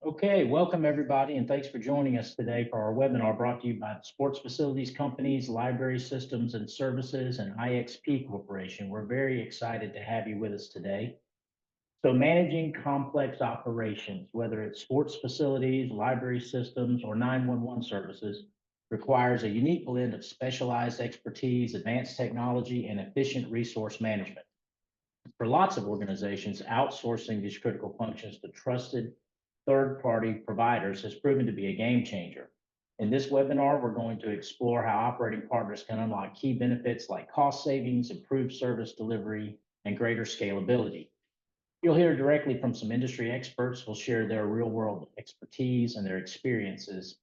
Okay, welcome everybody, and thanks for joining us today for our webinar brought to you by the Sports Facilities Companies, Library Systems and Services, and IXP Corporation. We're very excited to have you with us today. So managing complex operations, whether it's sports facilities, library systems, or 911 services, requires a unique blend of specialized expertise, advanced technology, and efficient resource management. For lots of organizations, outsourcing these critical functions to trusted third-party providers has proven to be a game changer. In this webinar, we're going to explore how operating partners can unlock key benefits like cost savings, improved service delivery, and greater scalability. You'll hear directly from some industry experts who'll share their real-world expertise and their experiences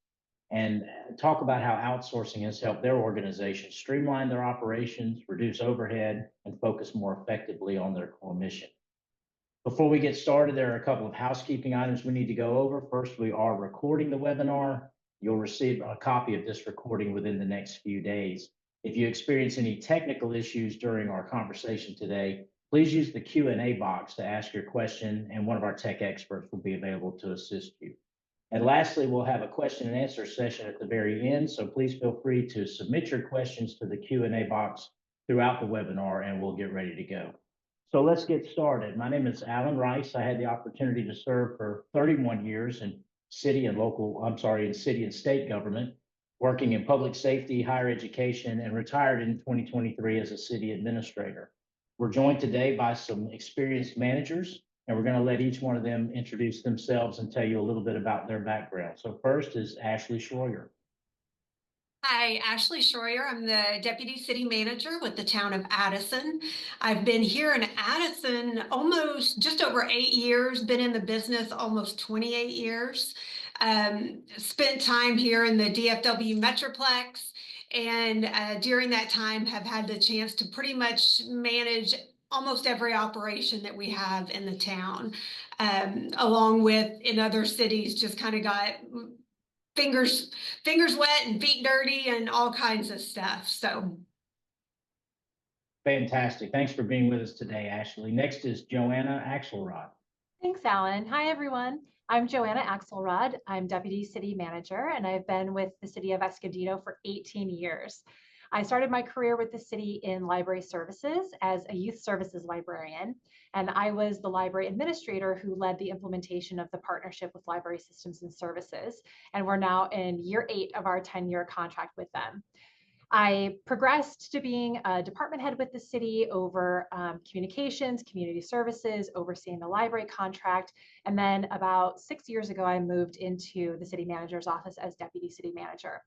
and talk about how outsourcing has helped their organizations streamline their operations, reduce overhead, and focus more effectively on their core mission. Before we get started, there are a couple of housekeeping items we need to go over. First, we are recording the webinar. You'll receive a copy of this recording within the next few days. If you experience any technical issues during our conversation today, please use the Q&A box to ask your question, and one of our tech experts will be available to assist you. And lastly, we'll have a question and answer session at the very end, so please feel free to submit your questions to the Q&A box throughout the webinar, and we'll get ready to go. So let's get started. My name is Alan Rice. I had the opportunity to serve for 31 years in city and state government, working in public safety, higher education, and retired in 2023 as a city administrator. We're joined today by some experienced managers, and we're going to let each one of them introduce themselves and tell you a little bit about their background. So first is Ashley Schroyer. Hi, Ashley Schroyer. I'm the Deputy City Manager with the town of Addison. I've been here in Addison almost just over 8 years, been in the business almost 28 years. Spent time here in the DFW Metroplex, and during that time have had the chance to pretty much manage almost every operation that we have in the town, along with in other cities, just kind of got fingers wet and feet dirty and all kinds of stuff. So Fantastic. Thanks for being with us today, Ashley. Next is Joanna Axelrod. Thanks, Alan. Hi, everyone. I'm Joanna Axelrod. I'm Deputy City Manager, and I've been with the City of Escondido for 18 years. I started my career with the city in library services as a youth services librarian, and I was the library administrator who led the implementation of the partnership with Library Systems and Services, and we're now in year 8 of our 10-year contract with them. I progressed to being a department head with the city over communications, community services, overseeing the library contract. And then about 6 years ago, I moved into the city manager's office as deputy city manager.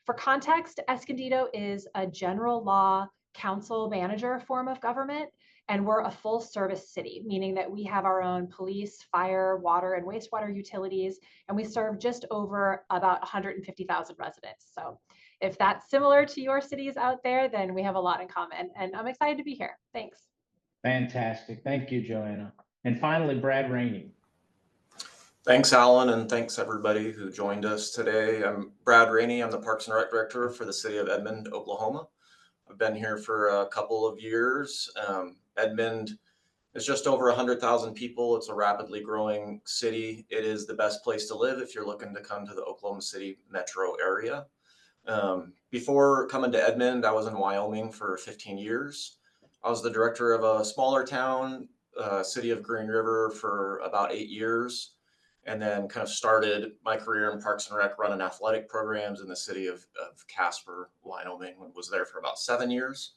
For context, Escondido is a general law council manager form of government, and we're a full service city, meaning that we have our own police, fire, water, and wastewater utilities, and we serve just over about 150,000 residents. So if that's similar to your cities out there, then we have a lot in common, and I'm excited to be here. Thanks. Fantastic. Thank you, Joanna. And finally, Brad Rainey. Thanks, Alan, and thanks everybody who joined us today. I'm Brad Rainey. I'm the Parks and Rec Director for the City of Edmond, Oklahoma. I've been here for a couple of years. Edmond is just over 100,000 people. It's a rapidly growing city. It is the best place to live if you're looking to come to the Oklahoma City metro area. Before coming to Edmond, I was in Wyoming for 15 years. I was the director of a smaller town, city of Green River, for about 8 years, and then kind of started my career in Parks and Rec running athletic programs in the city of Casper, Wyoming, and was there for about 7 years.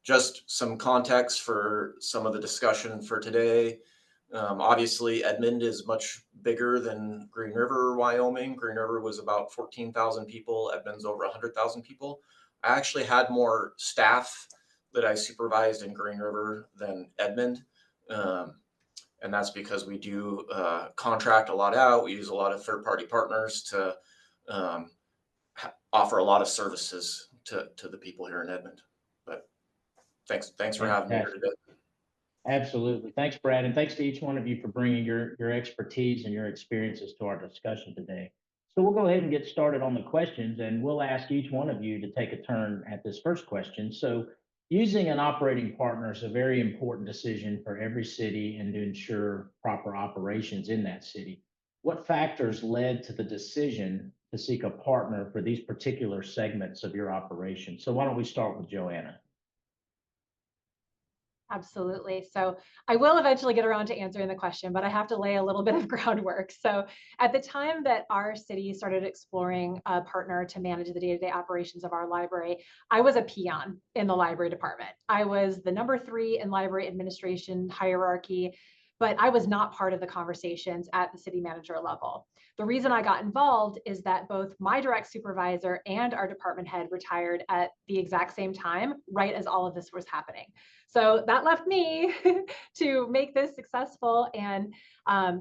Just some context for some of the discussion for today. Obviously, Edmond is much bigger than Green River, Wyoming. Green River was about 14,000 people. Edmond's over 100,000 people. I actually had more staff that I supervised in Green River than Edmond. And that's because we do contract a lot out. We use a lot of third-party partners to offer a lot of services to the people here in Edmond. But thanks for having me here today. Absolutely. Thanks, Brad. And thanks to each one of you for bringing your expertise and your experiences to our discussion today. So we'll go ahead and get started on the questions, and we'll ask each one of you to take a turn at this first question. So using an operating partner is a very important decision for every city and to ensure proper operations in that city. What factors led to the decision to seek a partner for these particular segments of your operation? So why don't we start with Joanna? Absolutely. So I will eventually get around to answering the question, but I have to lay a little bit of groundwork. So at the time that our city started exploring a partner to manage the day-to-day operations of our library, I was a peon in the library department. I was the number 3 in library administration hierarchy, but I was not part of the conversations at the city manager level. The reason I got involved is that both my direct supervisor and our department head retired at the exact same time, right as all of this was happening. So that left me to make this successful. And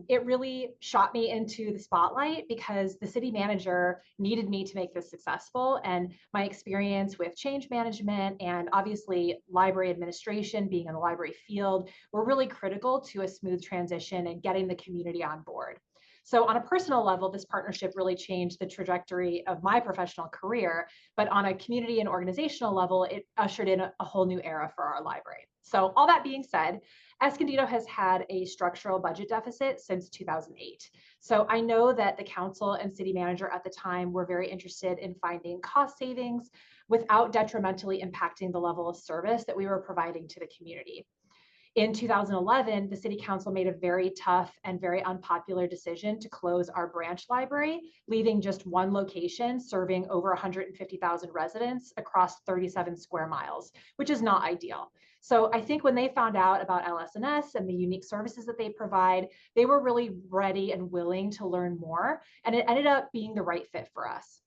it really shot me into the spotlight because the city manager needed me to make this successful. And my experience with change management and obviously library administration, being in the library field, were really critical to a smooth transition and getting the community on board. So on a personal level, this partnership really changed the trajectory of my professional career, but on a community and organizational level, it ushered in a whole new era for our library. So all that being said, Escondido has had a structural budget deficit since 2008. So I know that the council and city manager at the time were very interested in finding cost savings without detrimentally impacting the level of service that we were providing to the community. In 2011, the city council made a very tough and very unpopular decision to close our branch library, leaving just one location serving over 150,000 residents across 37 square miles, which is not ideal. So I think when they found out about LS&S and the unique services that they provide, they were really ready and willing to learn more, and it ended up being the right fit for us.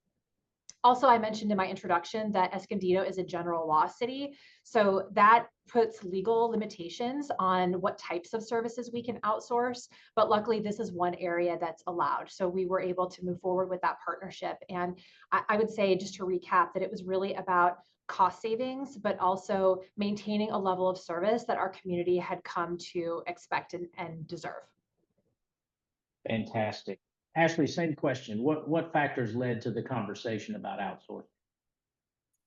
Also, I mentioned in my introduction that Escondido is a general law city. So that puts legal limitations on what types of services we can outsource. But luckily, this is one area that's allowed. So we were able to move forward with that partnership. And I would say, just to recap, that it was really about cost savings, but also maintaining a level of service that our community had come to expect and deserve. Fantastic. Ashley, same question. What factors led to the conversation about outsourcing?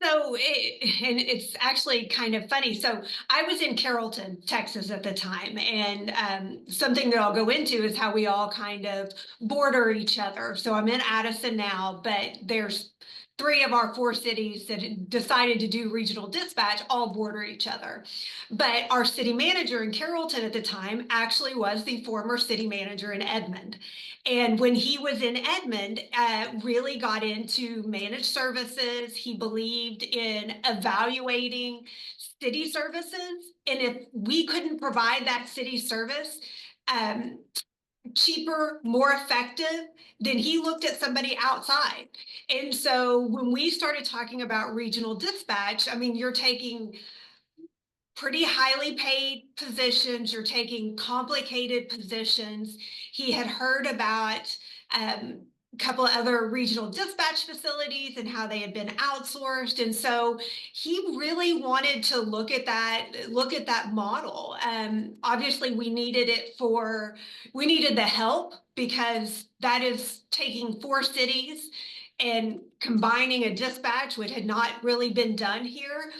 So and it's actually kind of funny. So I was in Carrollton, Texas at the time, and something that I'll go into is how we all kind of border each other. So I'm in Addison now, but there's 3 of our 4 cities that decided to do regional dispatch all border each other. But our city manager in Carrollton at the time actually was the former city manager in Edmond. And when he was in Edmond, really got into managed services. He believed in evaluating city services. And if we couldn't provide that city service, cheaper, more effective, then he looked at somebody outside. And so when we started talking about regional dispatch, I mean, you're taking pretty highly paid positions, you're taking complicated positions. He had heard about a couple of other regional dispatch facilities and how they had been outsourced, and so he really wanted to look at that model. Obviously we needed the help, because that is taking 4 cities and combining a dispatch, which had not really been done here.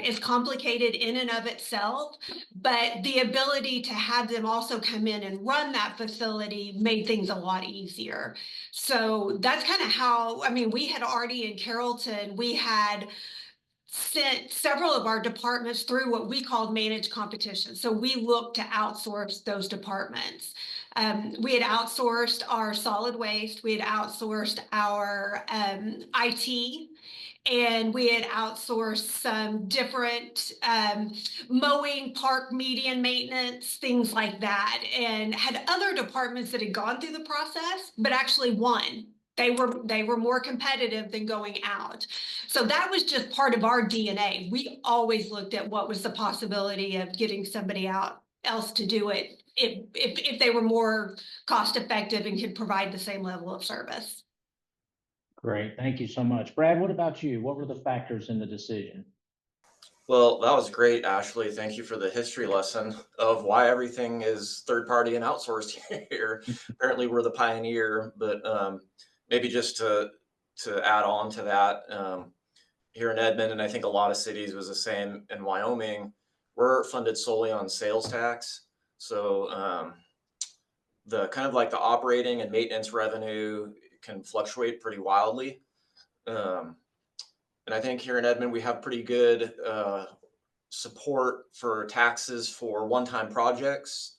Is complicated in and of itself, but the ability to have them also come in and run that facility made things a lot easier. So that's kind of how, I mean, we had already in Carrollton, we had sent several of our departments through what we called managed competition. So we looked to outsource those departments. We had outsourced our solid waste, we had outsourced our IT, and we had outsourced some different mowing, park median maintenance, things like that, and had other departments that had gone through the process, but actually won. They were more competitive than going out. So that was just part of our DNA. We always looked at what was the possibility of getting somebody else to do it if they were more cost effective and could provide the same level of service. Great. Thank you so much. Brad, what about you? What were the factors in the decision? Well, that was great, Ashley. Thank you for the history lesson of why everything is third party and outsourced here. Apparently, we're the pioneer, but maybe just to add on to that, here in Edmond, and I think a lot of cities was the same in Wyoming, we're funded solely on sales tax. So the kind of like the operating and maintenance revenue can fluctuate pretty wildly. And I think here in Edmond, we have pretty good support for taxes for one-time projects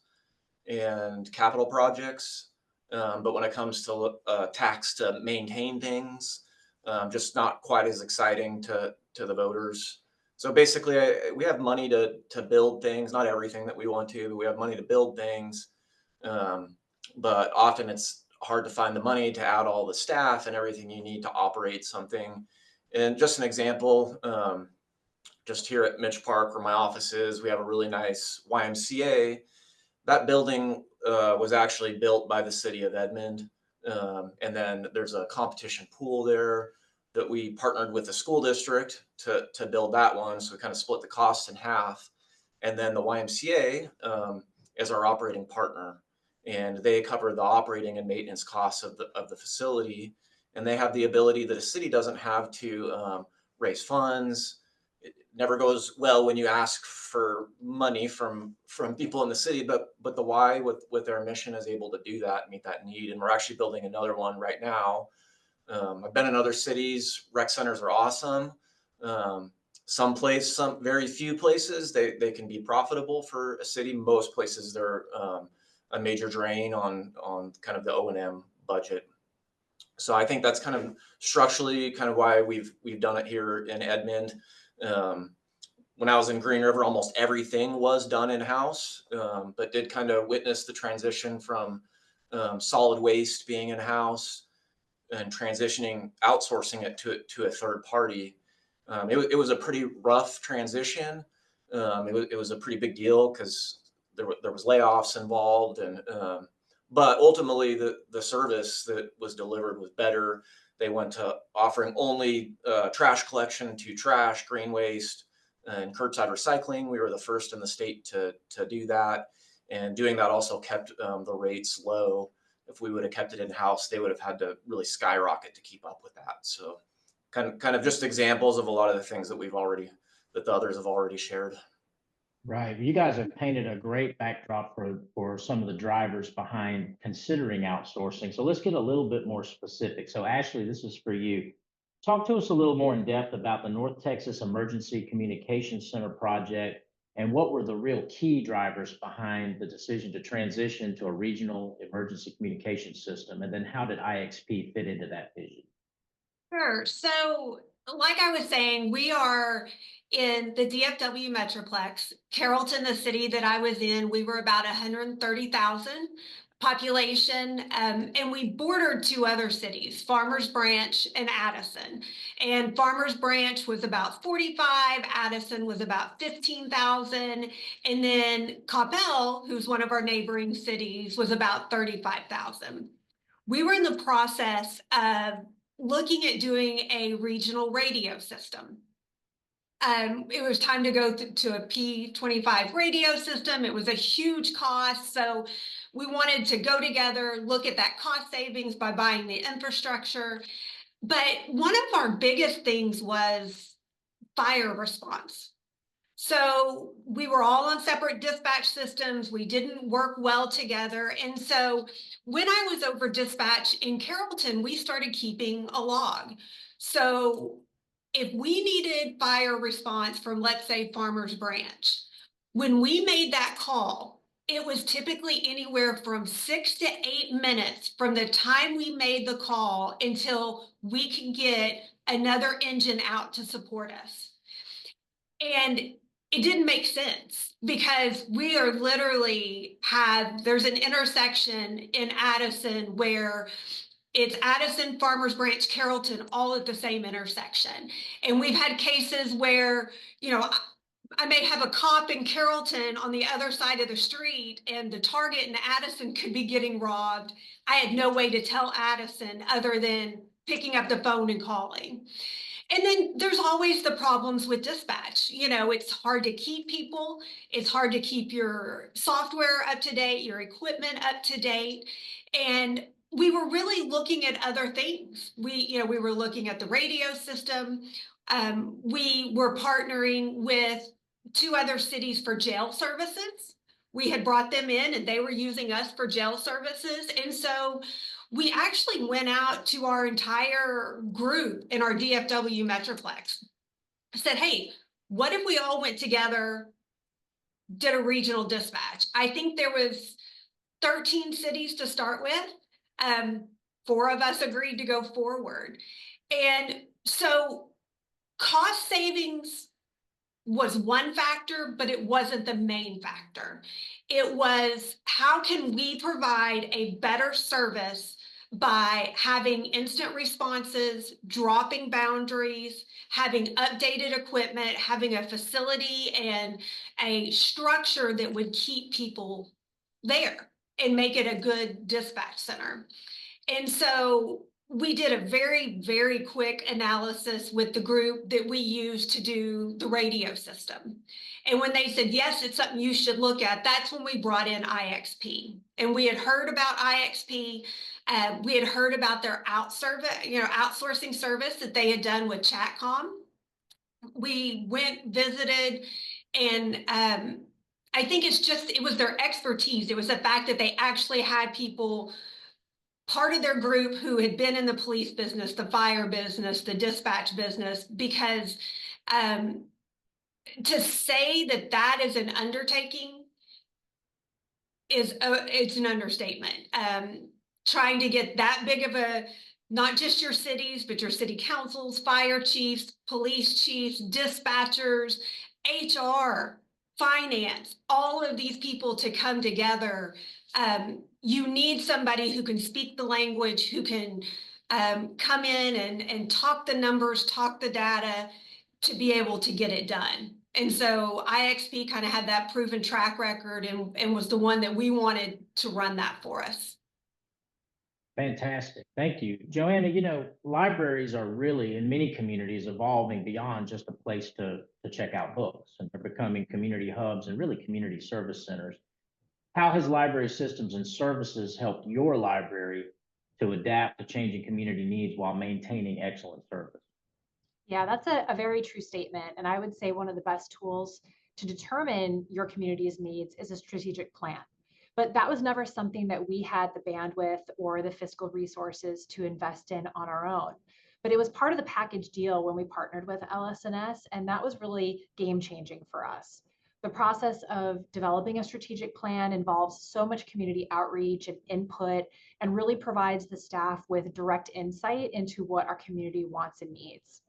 and capital projects. But when it comes to tax to maintain things, just not quite as exciting to the voters. So basically, we have money to build things, not everything that we want to, but we have money to build things. But often it's hard to find the money to add all the staff and everything you need to operate something. And just an example, just here at Mitch Park, where my office is, we have a really nice YMCA. That building was actually built by the city of Edmond. And then there's a competition pool there that we partnered with the school district to build that one. So we kind of split the cost in half. And then the YMCA is our operating partner. And they cover the operating and maintenance costs of the facility. And they have the ability that a city doesn't have to raise funds. It never goes well when you ask for money from people in the city, but the Y with their mission is able to do that, meet that need. And we're actually building another one right now. I've been in other cities. Rec centers are awesome. Some very few places, they can be profitable for a city. Most places they're a major drain on kind of the O&M budget. So I think that's kind of structurally kind of why we've done it here in Edmond. When I was in Green River, almost everything was done in-house, but did kind of witness the transition from solid waste being in-house and outsourcing it to a third party. It was a pretty rough transition. It was a pretty big deal because there was layoffs involved, and but ultimately the service that was delivered was better. They went to offering only trash collection to trash, green waste, and curbside recycling. We were the first in the state to do that, and doing that also kept the rates low. If we would have kept it in-house, they would have had to really skyrocket to keep up with that. So kind of just examples of a lot of the things that the others have already shared. Right. You guys have painted a great backdrop for some of the drivers behind considering outsourcing. So let's get a little bit more specific. So Ashley, this is for you. Talk to us a little more in depth about the North Texas Emergency Communications Center project and what were the real key drivers behind the decision to transition to a regional emergency communication system? And then how did IXP fit into that vision? Sure. So, like I was saying, we are in the DFW Metroplex. Carrollton, the city that I was in, we were about 130,000 population, and we bordered two other cities, Farmers Branch and Addison. And Farmers Branch was about 45, Addison was about 15,000, and then Coppell, who's one of our neighboring cities, was about 35,000. We were in the process of looking at doing a regional radio system. It was time to go to a P25 radio system. It was a huge cost. So we wanted to go together, look at that cost savings by buying the infrastructure. But one of our biggest things was fire response. So we were all on separate dispatch systems. We didn't work well together. And so when I was over dispatch in Carrollton, we started keeping a log. So if we needed fire response from, let's say, Farmers Branch, when we made that call, it was typically anywhere from 6 to 8 minutes from the time we made the call until we could get another engine out to support us. And it didn't make sense because we are literally there's an intersection in Addison where it's Addison, Farmers Branch, Carrollton, all at the same intersection. And we've had cases where, I may have a cop in Carrollton on the other side of the street and the Target in Addison could be getting robbed. I had no way to tell Addison other than picking up the phone and calling. And then there's always the problems with dispatch. It's hard to keep people. It's hard to keep your software up to date, your equipment up to date. And we were really looking at other things. We were looking at the radio system. We were partnering with two other cities for jail services. We had brought them in and they were using us for jail services. And so we actually went out to our entire group in our DFW Metroplex. I said, hey, what if we all went together, did a regional dispatch? I think there was 13 cities to start with. 4 of us agreed to go forward. And so cost savings was one factor, but it wasn't the main factor. It was, how can we provide a better service by having instant responses, dropping boundaries, having updated equipment, having a facility and a structure that would keep people there and make it a good dispatch center. And so we did a very, very quick analysis with the group that we used to do the radio system. And when they said, yes, it's something you should look at, that's when we brought in IXP. And we had heard about IXP. We had heard about their outsourcing service that they had done with Chatcom. We went, visited, and I think it was their expertise. It was the fact that they actually had people, part of their group, who had been in the police business, the fire business, the dispatch business, because to say that that is an undertaking it's an understatement. Trying to get that big of a, not just your cities, but your city councils, fire chiefs, police chiefs, dispatchers, HR, finance, all of these people to come together. You need somebody who can speak the language, who can come in and talk the numbers, talk the data, to be able to get it done. And so IXP kind of had that proven track record and was the one that we wanted to run that for us. Fantastic. Thank you. Joanna, libraries are really, in many communities, evolving beyond just a place to check out books, and they're becoming community hubs and really community service centers. How has library systems and services helped your library to adapt to changing community needs while maintaining excellent service? Yeah, that's a very true statement. And I would say one of the best tools to determine your community's needs is a strategic plan. But that was never something that we had the bandwidth or the fiscal resources to invest in on our own. But it was part of the package deal when we partnered with LS&S, and that was really game changing for us. The process of developing a strategic plan involves so much community outreach and input, and really provides the staff with direct insight into what our community wants and needs.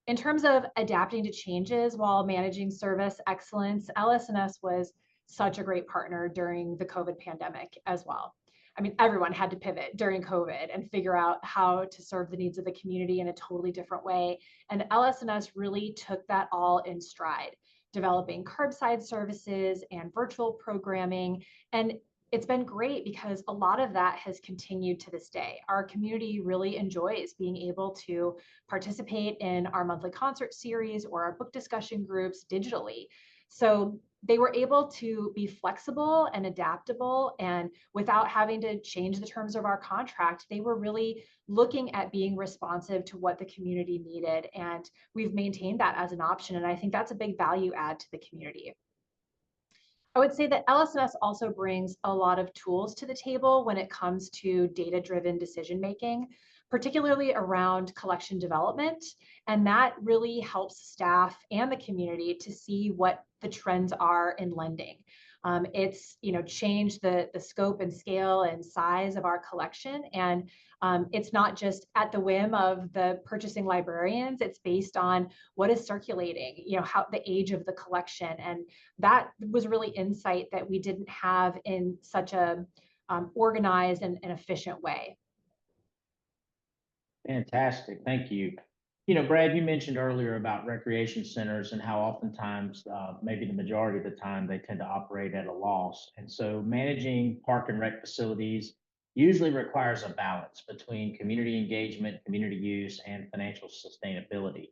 In terms of adapting to changes while managing service excellence, LS&S was such a great partner during the COVID pandemic as well. I mean, everyone had to pivot during COVID and figure out how to serve the needs of the community in a totally different way. And LS&S really took that all in stride, developing curbside services and virtual programming. And it's been great because a lot of that has continued to this day. Our community really enjoys being able to participate in our monthly concert series or our book discussion groups digitally. So they were able to be flexible and adaptable, and without having to change the terms of our contract, they were really looking at being responsive to what the community needed. And we've maintained that as an option. And I think that's a big value add to the community. I would say that LS&S also brings a lot of tools to the table when it comes to data-driven decision-making, particularly around collection development. And that really helps staff and the community to see what the trends are in lending. It's changed the scope and scale and size of our collection. And it's not just at the whim of the purchasing librarians. It's based on what is circulating, how the age of the collection. And that was really insight that we didn't have in such a organized and efficient way. Fantastic. Thank you. Brad, you mentioned earlier about recreation centers and how oftentimes, maybe the majority of the time, they tend to operate at a loss. And so managing park and rec facilities usually requires a balance between community engagement, community use, and financial sustainability.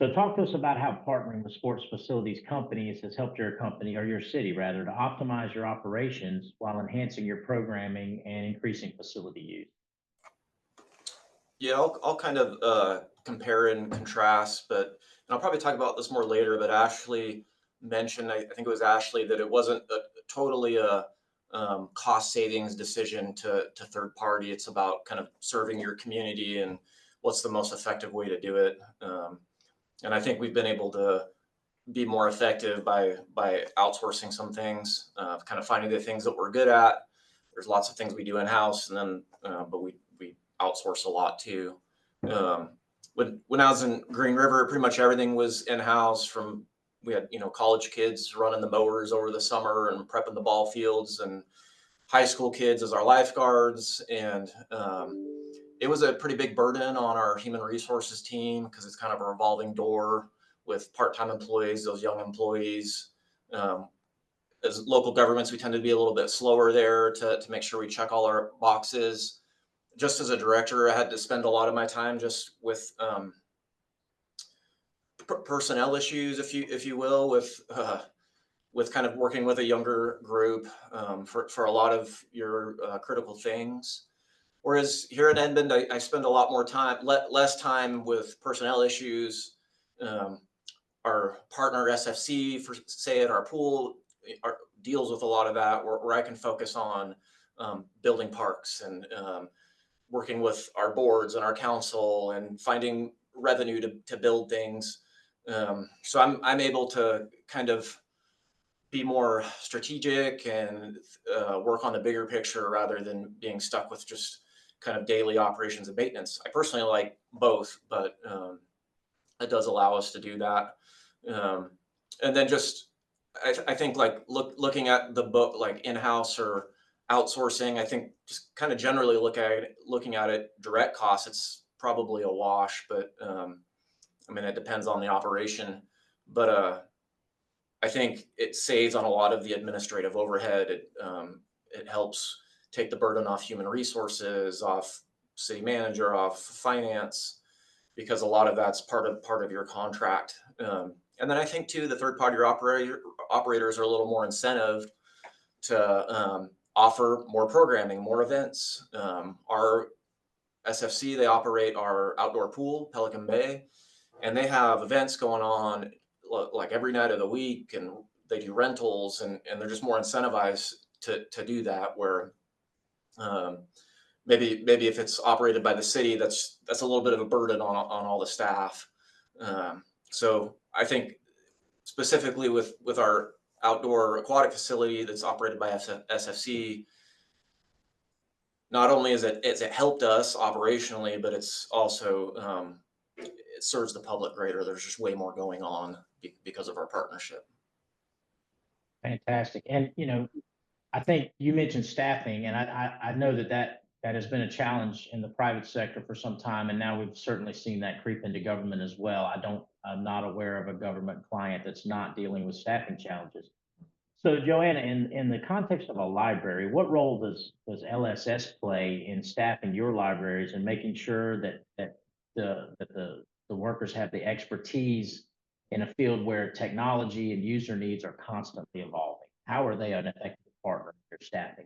So talk to us about how partnering with sports facilities companies has helped your company, or your city rather, to optimize your operations while enhancing your programming and increasing facility use. Yeah, I'll kind of compare and contrast, but I'll probably talk about this more later, but Ashley mentioned, I think it was Ashley, that it wasn't totally a cost savings decision to third party. It's about kind of serving your community and what's the most effective way to do it. And I think we've been able to be more effective by outsourcing some things, kind of finding the things that we're good at. There's lots of things we do in house, and then but we outsource a lot too. When I was in Green River, pretty much everything was in house. From we had college kids running the mowers over the summer and prepping the ball fields, and high school kids as our lifeguards, and it was a pretty big burden on our human resources team because it's kind of a revolving door with part-time employees, those young employees. As local governments, we tend to be a little bit slower there to make sure we check all our boxes. Just as a director, I had to spend a lot of my time just with personnel issues, if you will, with kind of working with a younger group for a lot of your critical things. Whereas here in Edmond, I spend a lot more time, less time with personnel issues. Our partner SFC, for say at our pool, deals with a lot of that, where I can focus on building parks and working with our boards and our council and finding revenue to build things. So I'm able to kind of be more strategic and work on the bigger picture rather than being stuck with just kind of daily operations and maintenance. I personally like both, but it does allow us to do that. And then just, I think like looking at the book, like in-house or outsourcing, I think just kind of generally looking at it, direct costs, it's probably a wash, but I mean, it depends on the operation, but I think it saves on a lot of the administrative overhead. It helps take the burden off human resources, off city manager, off finance, because a lot of that's part of your contract. And then I think too, the third party operators are a little more incentivized to offer more programming, more events. Our SFC, they operate our outdoor pool, Pelican Bay, and they have events going on like every night of the week, and they do rentals, and they're just more incentivized to do that, where maybe if it's operated by the city, that's a little bit of a burden on all the staff. So I think specifically with our outdoor aquatic facility that's operated by SFC, not only has it helped us operationally, but it's also it serves the public greater. There's just way more going on because of our partnership. Fantastic. And, I think you mentioned staffing, and I know that has been a challenge in the private sector for some time, and now we've certainly seen that creep into government as well. I'm not aware of a government client that's not dealing with staffing challenges. So Joanna, in the context of a library, what role does LSS play in staffing your libraries and making sure that the workers have the expertise in a field where technology and user needs are constantly evolving? How are they an effective partner in their staffing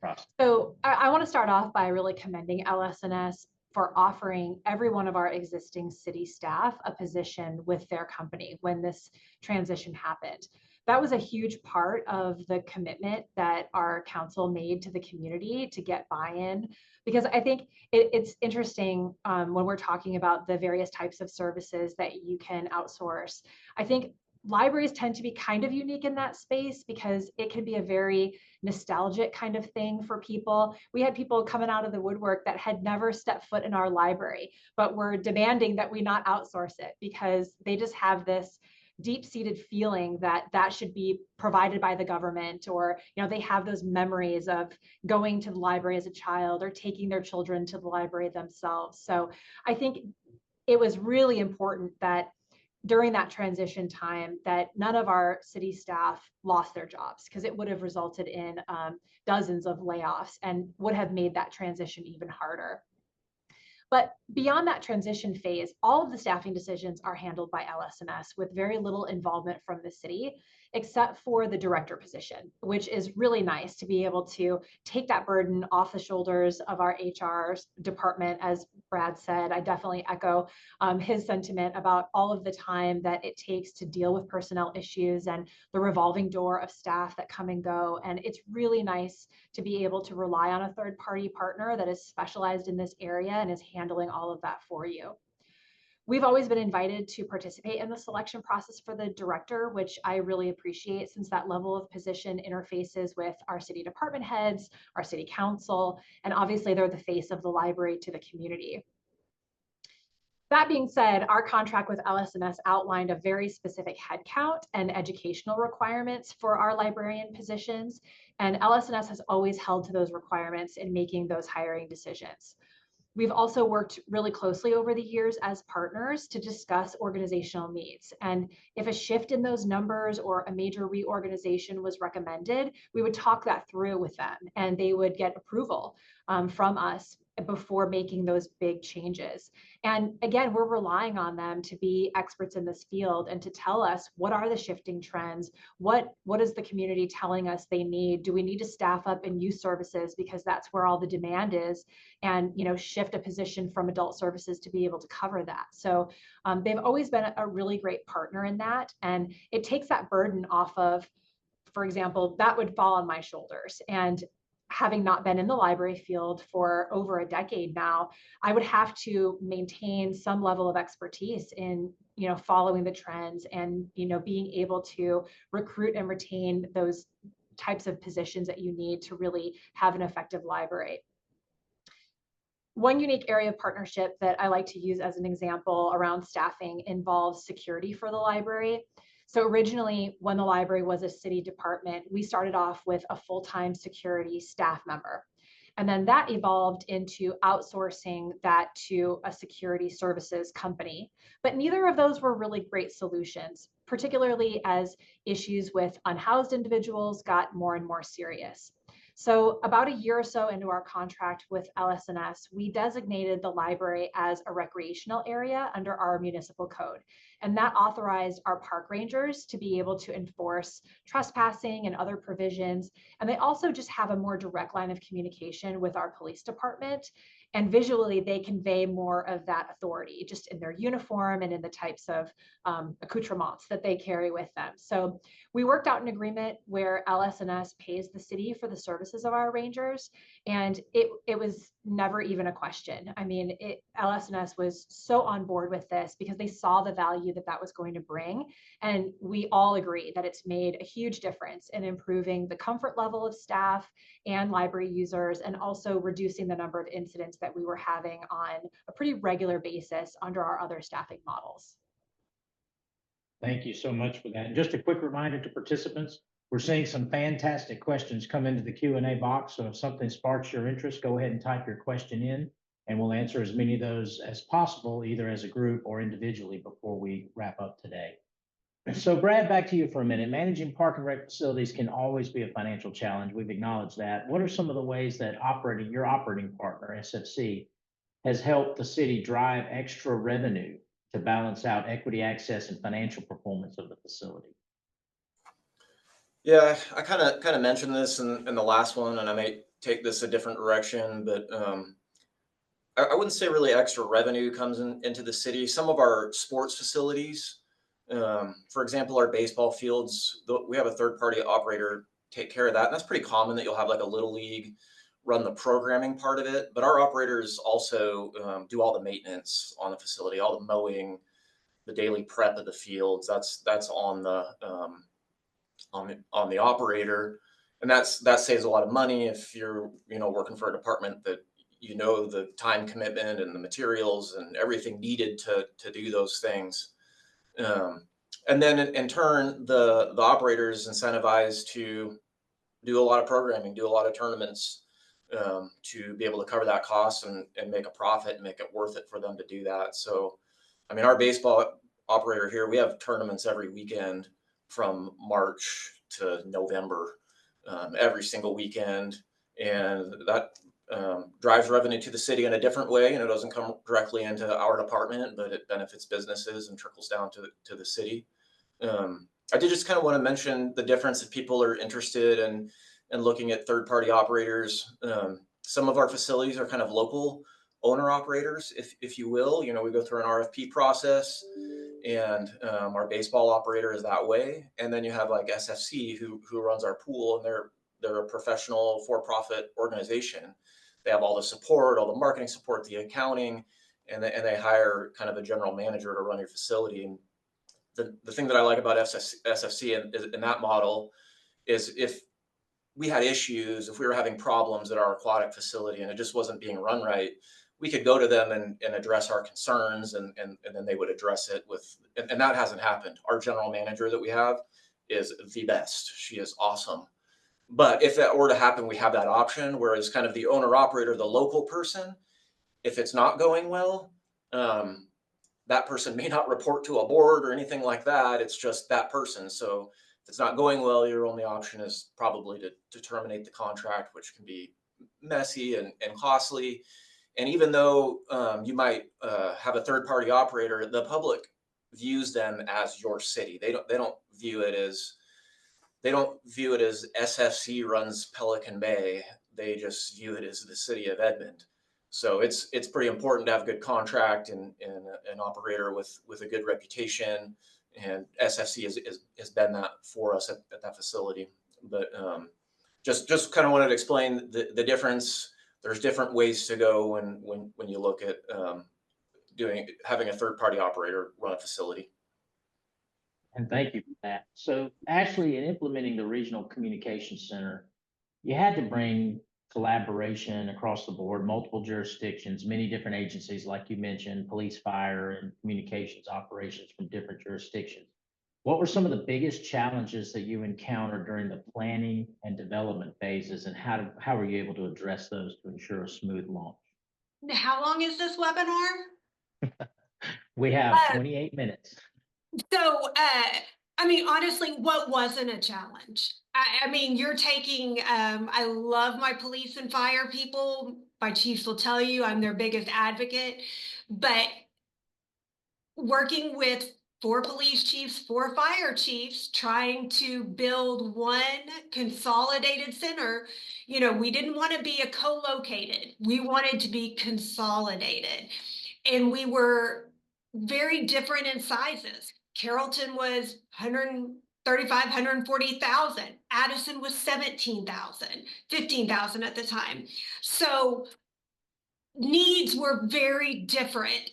process? So I want to start off by really commending LSNS for offering every one of our existing city staff a position with their company when this transition happened. That was a huge part of the commitment that our council made to the community to get buy-in, because I think it's interesting when we're talking about the various types of services that you can outsource. I think libraries tend to be kind of unique in that space because it can be a very nostalgic kind of thing for people. We had people coming out of the woodwork that had never stepped foot in our library, but were demanding that we not outsource it because they just have this deep-seated feeling that should be provided by the government, or they have those memories of going to the library as a child or taking their children to the library themselves. So I think it was really important that during that transition time that none of our city staff lost their jobs, because it would have resulted in dozens of layoffs and would have made that transition even harder. But beyond that transition phase, all of the staffing decisions are handled by LSNS with very little involvement from the city. except for the director position, which is really nice to be able to take that burden off the shoulders of our HR department. As Brad said, I definitely echo his sentiment about all of the time that it takes to deal with personnel issues and the revolving door of staff that come and go. And it's really nice to be able to rely on a third-party partner that is specialized in this area and is handling all of that for you. We've always been invited to participate in the selection process for the director, which I really appreciate, since that level of position interfaces with our city department heads, our city council, and obviously they're the face of the library to the community. That being said, our contract with LS&S outlined a very specific headcount and educational requirements for our librarian positions, and LS&S has always held to those requirements in making those hiring decisions. We've also worked really closely over the years as partners to discuss organizational needs. And if a shift in those numbers or a major reorganization was recommended, we would talk that through with them and they would get approval from us before making those big changes. And again, we're relying on them to be experts in this field and to tell us what are the shifting trends, what is the community telling us they need, do we need to staff up in youth services because that's where all the demand is, and shift a position from adult services to be able to cover that. So they've always been a really great partner in that, and it takes that burden off of, for example, that would fall on my shoulders. And having not been in the library field for over a decade now, I would have to maintain some level of expertise in, following the trends and, being able to recruit and retain those types of positions that you need to really have an effective library. One unique area of partnership that I like to use as an example around staffing involves security for the library. So originally, when the library was a city department, we started off with a full-time security staff member. And then that evolved into outsourcing that to a security services company. But neither of those were really great solutions, particularly as issues with unhoused individuals got more and more serious. So about a year or so into our contract with LS&S, we designated the library as a recreational area under our municipal code. And that authorized our park rangers to be able to enforce trespassing and other provisions. And they also just have a more direct line of communication with our police department. And visually, they convey more of that authority just in their uniform and in the types of accoutrements that they carry with them. So we worked out an agreement where LS&S pays the city for the services of our rangers, and it was never even a question. I mean, LS&S was so on board with this because they saw the value that was going to bring, and we all agree that it's made a huge difference in improving the comfort level of staff and library users, and also reducing the number of incidents that we were having on a pretty regular basis under our other staffing models. Thank you so much for that. And just a quick reminder to participants, we're seeing some fantastic questions come into the Q&A box. So if something sparks your interest, go ahead and type your question in, and we'll answer as many of those as possible, either as a group or individually, before we wrap up today. So Brad, back to you for a minute. Managing park and rec facilities can always be a financial challenge. We've acknowledged that. What are some of the ways that your operating partner, SFC, has helped the city drive extra revenue to balance out equity, access, and financial performance of the facility? Yeah, I kind of mentioned this in the last one, and I may take this a different direction, but I wouldn't say really extra revenue comes into the city. Some of our sports facilities, for example, our baseball fields, we have a third-party operator take care of that. And that's pretty common that you'll have like a little league run the programming part of it, but our operators also do all the maintenance on the facility, all the mowing, the daily prep of the fields. That's on the operator, and that saves a lot of money if you're working for a department that the time commitment and the materials and everything needed to do those things. And then in turn, the operators incentivized to do a lot of programming, do a lot of tournaments, to be able to cover that cost and make a profit and make it worth it for them to do that. So, I mean, our baseball operator here, we have tournaments every weekend from March to November, every single weekend. And that drives revenue to the city in a different way. And it doesn't come directly into our department, but it benefits businesses and trickles down to the city. I did just kind of want to mention the difference if people are interested in looking at third-party operators. Some of our facilities are kind of local owner operators, if you will. You know, we go through an RFP process, and our baseball operator is that way. And then you have like SFC who runs our pool, and they're a professional for-profit organization. They have all the support, all the marketing support, the accounting, and they hire kind of a general manager to run your facility. And the thing that I like about SFC in that model is if we had issues, if we were having problems at our aquatic facility and it just wasn't being run right, we could go to them and address our concerns, and then they would address it with, and that hasn't happened. Our general manager that we have is the best. She is awesome. But if that were to happen, we have that option, whereas kind of the owner operator, the local person, if it's not going well, that person may not report to a board or anything like that. It's just that person. So if it's not going well, your only option is probably to terminate the contract, which can be messy and costly. And even though you might have a third party operator, the public views them as your city. They don't view it as SFC runs Pelican Bay. They just view it as the city of Edmond. So it's pretty important to have a good contract and an operator with a good reputation. And SFC has been that for us at that facility. But just kind of wanted to explain the difference. There's different ways to go when you look at having a third party operator run a facility. And thank you for that. So Ashley, in implementing the Regional Communication Center, you had to bring collaboration across the board, multiple jurisdictions, many different agencies, like you mentioned, police, fire, and communications operations from different jurisdictions. What were some of the biggest challenges that you encountered during the planning and development phases, and how were you able to address those to ensure a smooth launch? How long is this webinar? We have 28 minutes. So, I mean, honestly, what wasn't a challenge? I mean, you're taking, I love my police and fire people. My chiefs will tell you I'm their biggest advocate, but working with 4 police chiefs, 4 fire chiefs, trying to build one consolidated center, you know, we didn't want to be a co-located. We wanted to be consolidated. And we were very different in sizes. Carrollton was 135, 140,000. Addison was 17,000, 15,000 at the time. So needs were very different.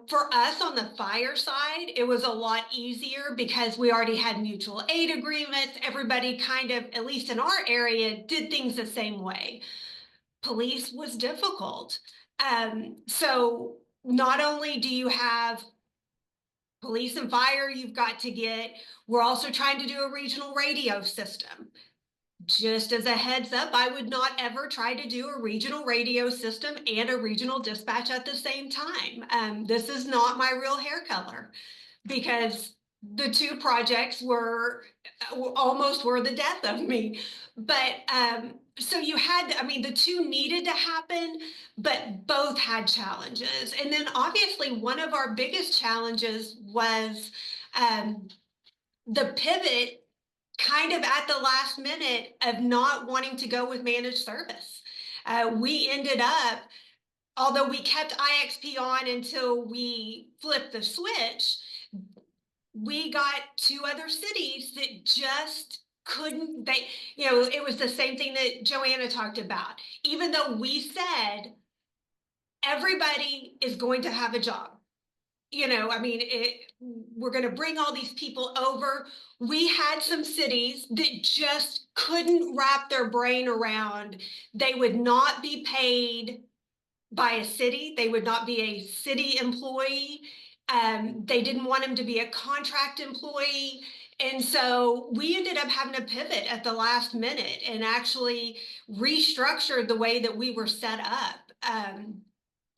For us on the fire side, it was a lot easier because we already had mutual aid agreements. Everybody kind of, at least in our area, did things the same way. Police was difficult. So not only do you have police and fire we're also trying to do a regional radio system. Just as a heads up, I would not ever try to do a regional radio system and a regional dispatch at the same time. This is not my real hair color, because the 2 projects almost were the death of me. But so you had, I mean, the 2 needed to happen, but both had challenges. And then obviously one of our biggest challenges was the pivot kind of at the last minute of not wanting to go with managed service. We ended up, although we kept IXP on until we flipped the switch, we got 2 other cities that just couldn't, it was the same thing that Joanna talked about. Even though we said everybody is going to have a job, I mean, we're going to bring all these people over. We had some cities that just couldn't wrap their brain around. They would not be paid by a city. They would not be a city employee. They didn't want them to be a contract employee. And so we ended up having to pivot at the last minute and actually restructure the way that we were set up.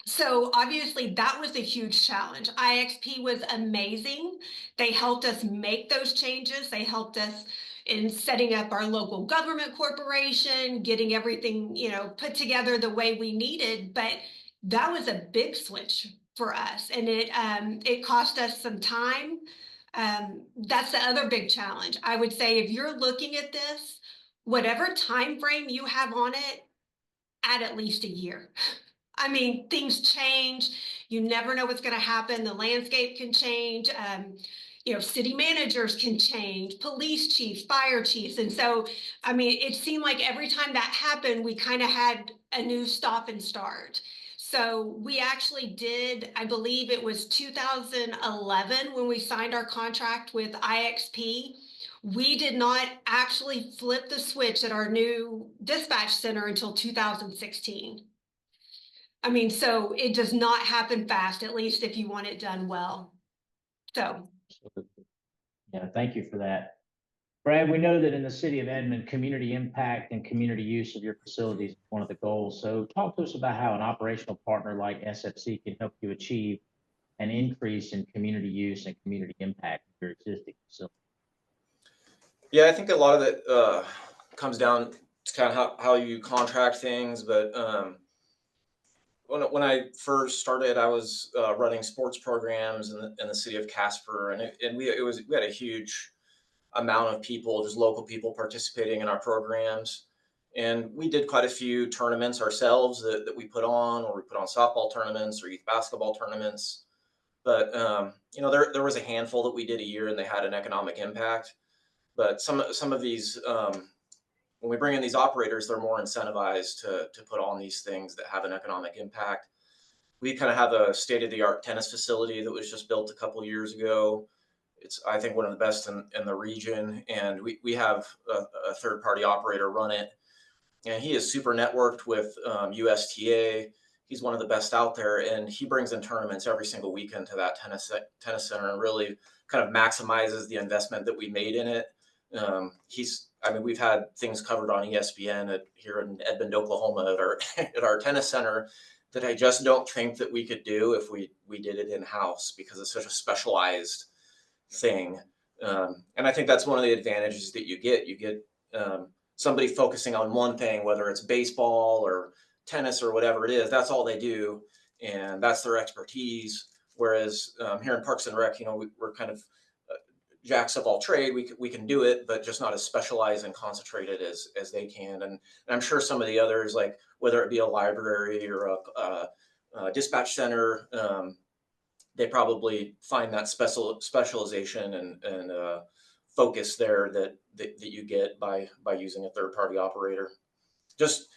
So obviously that was a huge challenge. IXP was amazing. They helped us make those changes. They helped us in setting up our local government corporation, getting everything, put together the way we needed. But that was a big switch for us. And it cost us some time. That's the other big challenge. I would say if you're looking at this, whatever time frame you have on it, add at least a year. I mean, things change. You never know what's going to happen. The landscape can change. City managers can change, police chiefs, fire chiefs. And so, I mean, it seemed like every time that happened, we kind of had a new stop and start. So we actually did, I believe it was 2011 when we signed our contract with IXP. We did not actually flip the switch at our new dispatch center until 2016. I mean, so it does not happen fast, at least if you want it done well. So, Yeah, thank you for that. Brad, we know that in the city of Edmond, community impact and community use of your facilities is one of the goals. So talk to us about how an operational partner like SFC can help you achieve an increase in community use and community impact of your existing facility. Yeah, I think a lot of it comes down to kind of how you contract things. But when I first started, I was running sports programs in the city of Casper, and we had a huge amount of people, just local people participating in our programs. And we did quite a few tournaments ourselves that we put on, or we put on softball tournaments or youth basketball tournaments. But there was a handful that we did a year, and they had an economic impact. But some of these, when we bring in these operators, they're more incentivized to put on these things that have an economic impact. We kind of have a state-of-the-art tennis facility that was just built a couple of years ago. It's, I think, one of the best in the region, and we have a third-party operator run it, and he is super networked with USTA. He's one of the best out there, and he brings in tournaments every single weekend to that tennis center, and really kind of maximizes the investment that we made in it. We've had things covered on ESPN here in Edmond, Oklahoma at our tennis center that I just don't think that we could do if we did it in-house, because it's such a specialized thing. And I think that's one of the advantages that you get. You get somebody focusing on one thing, whether it's baseball or tennis or whatever it is. That's all they do, and that's their expertise. Whereas here in Parks and Rec, we're kind of jacks of all trade. We can do it, but just not as specialized and concentrated as they can. And I'm sure some of the others, like whether it be a library or a dispatch center, they probably find that specialization and focus there that you get by using a third-party operator. Just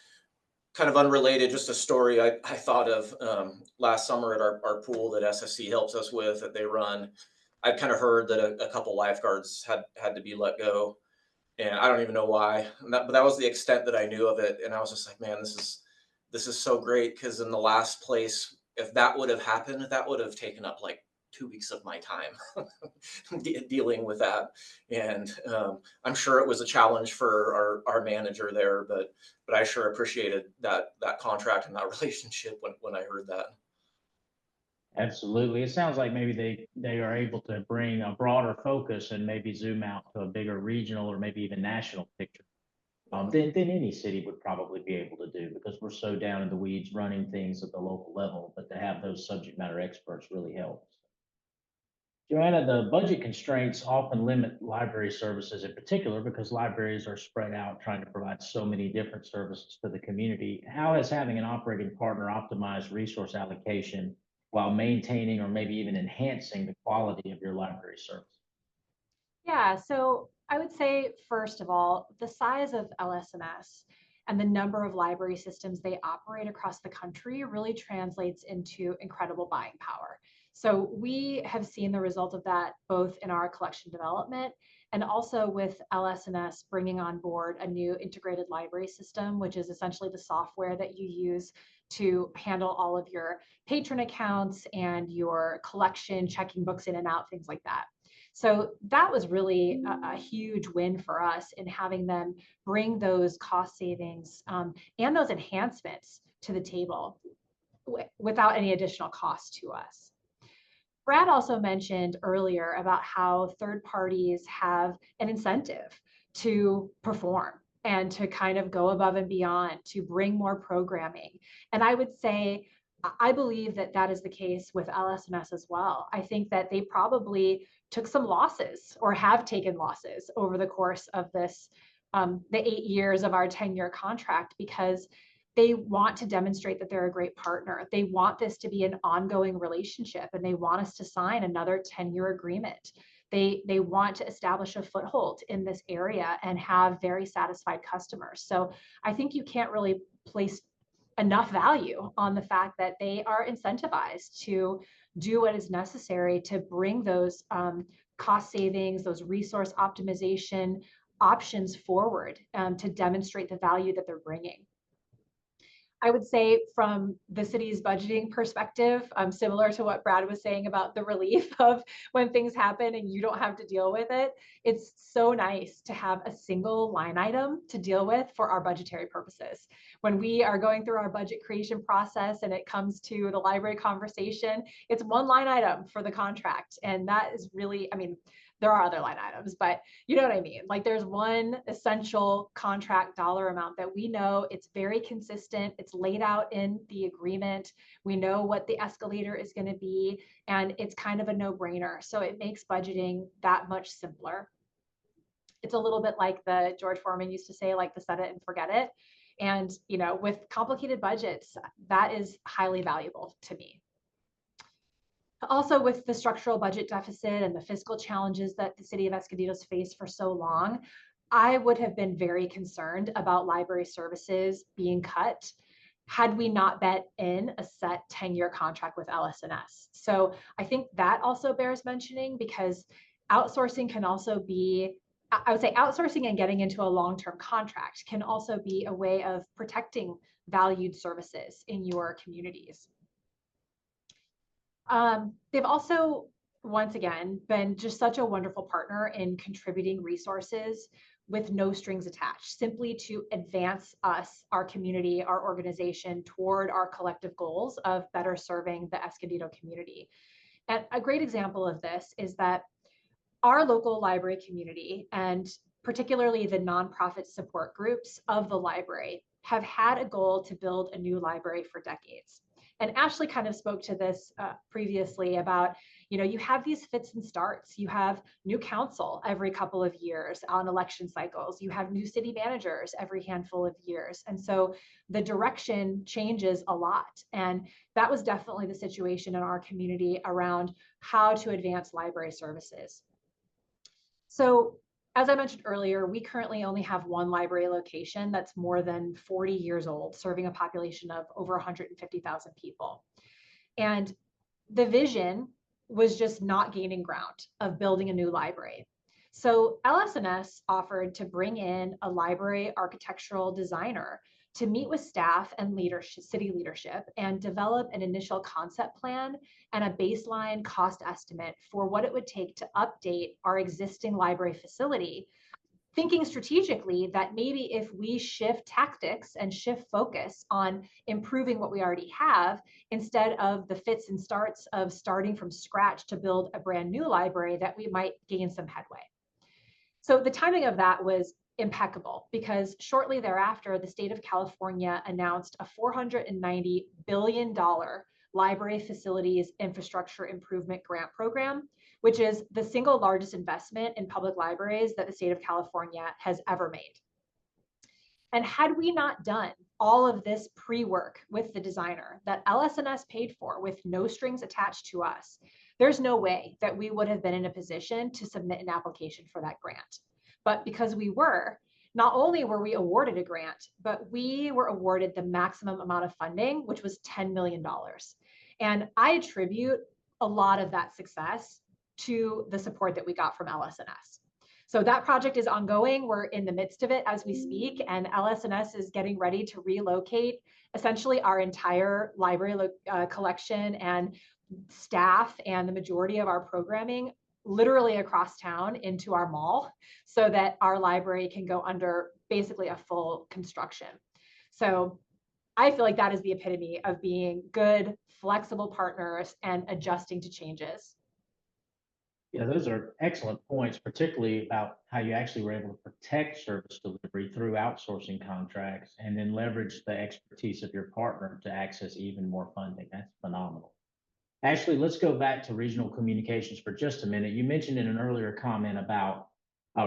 kind of unrelated, just a story I thought of last summer at our pool that SSC helps us with, that they run. I'd kind of heard that a couple lifeguards had to be let go, and I don't even know why. But that was the extent that I knew of it, and I was just like, man, this is so great, because in the last place, if that would have happened, that would have taken up like 2 weeks of my time dealing with that. And I'm sure it was a challenge for our manager there, but I sure appreciated that contract and that relationship when I heard that. Absolutely. It sounds like maybe they are able to bring a broader focus and maybe zoom out to a bigger regional or maybe even national picture than any city would probably be able to do, because we're so down in the weeds running things at the local level. But to have those subject matter experts really helps. Joanna, the budget constraints often limit library services in particular, because libraries are spread out trying to provide so many different services to the community. How has having an operating partner optimize resource allocation while maintaining or maybe even enhancing the quality of your library service? Yeah, so I would say, first of all, the size of LSNS and the number of library systems they operate across the country really translates into incredible buying power. So we have seen the result of that both in our collection development and also with LSNS bringing on board a new integrated library system, which is essentially the software that you use to handle all of your patron accounts and your collection, checking books in and out, things like that. So that was really a huge win for us in having them bring those cost savings and those enhancements to the table without any additional cost to us. Brad also mentioned earlier about how third parties have an incentive to perform and to kind of go above and beyond to bring more programming. And I would say, I believe that that is the case with LSNS as well. I think that they probably took some losses or have taken losses over the course of this, the 8 years of our 10-year contract, because they want to demonstrate that they're a great partner. They want this to be an ongoing relationship, and they want us to sign another 10-year agreement. They want to establish a foothold in this area and have very satisfied customers. So I think you can't really place enough value on the fact that they are incentivized to do what is necessary to bring those cost savings, those resource optimization options forward, to demonstrate the value that they're bringing. I would say from the city's budgeting perspective, similar to what Brad was saying about the relief of when things happen and you don't have to deal with it. It's so nice to have a single line item to deal with for our budgetary purposes. When we are going through our budget creation process and it comes to the library conversation, it's one line item for the contract. And that is really, I mean, there are other line items, but you know what I mean? Like, there's one essential contract dollar amount that we know, it's very consistent. It's laid out in the agreement. We know what the escalator is going to be, and it's kind of a no-brainer. So it makes budgeting that much simpler. It's a little bit like the George Foreman used to say, like the set it and forget it. And, you know, with complicated budgets, that is highly valuable to me. Also, with the structural budget deficit and the fiscal challenges that the city of Escondido's faced for so long, I would have been very concerned about library services being cut had we not bet in a set 10-year contract with LS&S. So I think that also bears mentioning, because outsourcing can also be, I would say outsourcing and getting into a long-term contract can also be a way of protecting valued services in your communities. They've also, once again, been just such a wonderful partner in contributing resources with no strings attached, simply to advance us, our community, our organization toward our collective goals of better serving the Escondido community. And a great example of this is that our local library community, and particularly the nonprofit support groups of the library, have had a goal to build a new library for decades. And Ashley kind of spoke to this previously about, you know, you have these fits and starts. You have new council every couple of years on election cycles. You have new city managers every handful of years. And so the direction changes a lot. And that was definitely the situation in our community around how to advance library services. So as I mentioned earlier, we currently only have one library location that's more than 40 years old, serving a population of over 150,000 people. And the vision was just not gaining ground of building a new library. So LS&S offered to bring in a library architectural designer to meet with staff and leadership, city leadership, and develop an initial concept plan and a baseline cost estimate for what it would take to update our existing library facility, thinking strategically that maybe if we shift tactics and shift focus on improving what we already have, instead of the fits and starts of starting from scratch to build a brand new library, that we might gain some headway. So the timing of that was impeccable, because shortly thereafter, the state of California announced a $490 billion library facilities infrastructure improvement grant program, which is the single largest investment in public libraries that the state of California has ever made. And had we not done all of this pre-work with the designer that LS&S paid for with no strings attached to us, there's no way that we would have been in a position to submit an application for that grant. But because we were, not only were we awarded a grant, but we were awarded the maximum amount of funding, which was $10 million. And I attribute a lot of that success to the support that we got from LS&S. So that project is ongoing. We're in the midst of it as we speak, and LS&S is getting ready to relocate essentially our entire library collection and staff and the majority of our programming literally across town into our mall, so that our library can go under basically a full construction. So I feel like that is the epitome of being good, flexible partners and adjusting to changes. Yeah, those are excellent points, particularly about how you actually were able to protect service delivery through outsourcing contracts and then leverage the expertise of your partner to access even more funding. That's phenomenal. Ashley, let's go back to regional communications for just a minute. You mentioned in an earlier comment about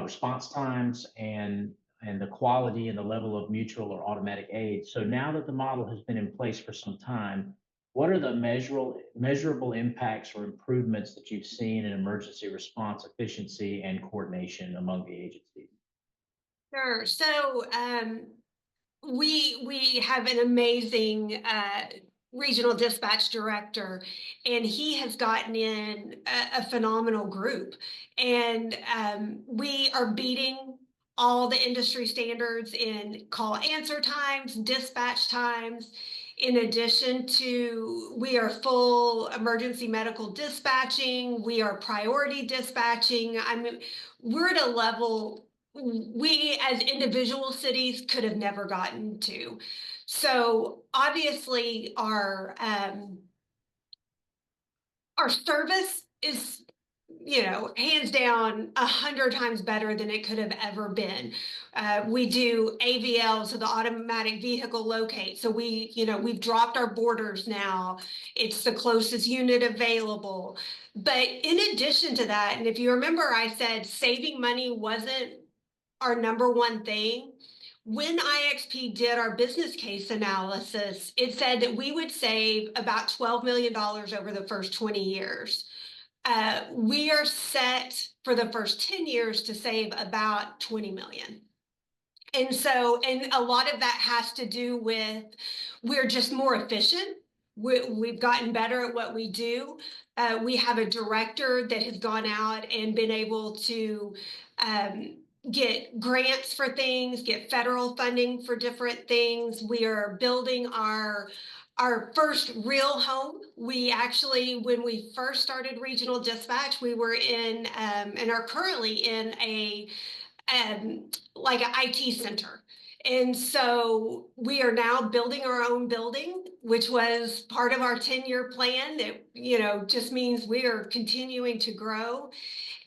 response times and the quality and the level of mutual or automatic aid. So now that the model has been in place for some time, what are the measurable impacts or improvements that you've seen in emergency response efficiency and coordination among the agencies? Sure. So we have an amazing regional dispatch director, and he has gotten in a phenomenal group. And we are beating all the industry standards in call answer times, dispatch times. In addition to, we are full emergency medical dispatching, we are priority dispatching. I mean, we're at a level we as individual cities could have never gotten to. So obviously our service is, you know, hands down 100 times better than it could have ever been. We do AVL, so the automatic vehicle locate. So we, you know, we've dropped our borders now. It's the closest unit available. But in addition to that, and if you remember, I said saving money wasn't our number one thing. When IXP did our business case analysis, it said that we would save about $12 million over the first 20 years. We are set for the first 10 years to save about 20 million. And so, and a lot of that has to do with we're just more efficient. We've gotten better at what we do. We have a director that has gone out and been able to get grants for things, get federal funding for different things. We are building our first real home. We actually, when we first started regional dispatch, we were in and are currently in a like an IT center. And so we are now building our own building, which was part of our 10-year plan. That, you know, just means we are continuing to grow.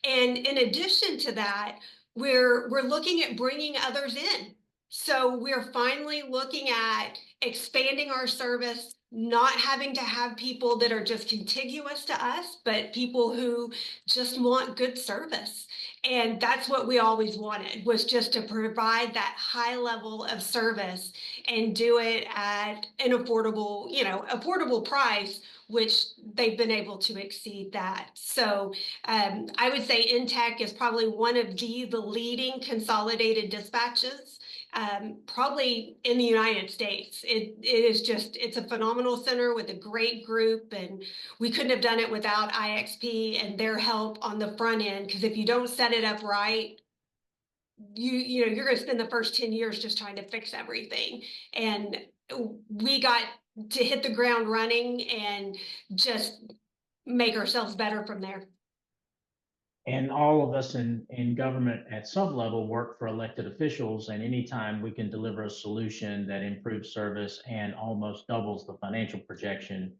And in addition to that, we're looking at bringing others in. So we're finally looking at expanding our service, not having to have people that are just contiguous to us, but people who just want good service. And that's what we always wanted, was just to provide that high level of service and do it at an affordable, you know, affordable price, which they've been able to exceed that. So I would say Intech is probably one of the leading consolidated dispatches, probably in the United States. It is just, it's a phenomenal center with a great group, and we couldn't have done it without IXP and their help on the front end, because if you don't set it up right, you know, you're going to spend the first 10 years just trying to fix everything. And we got to hit the ground running and just make ourselves better from there. And all of us in government at some level work for elected officials, and anytime we can deliver a solution that improves service and almost doubles the financial projection,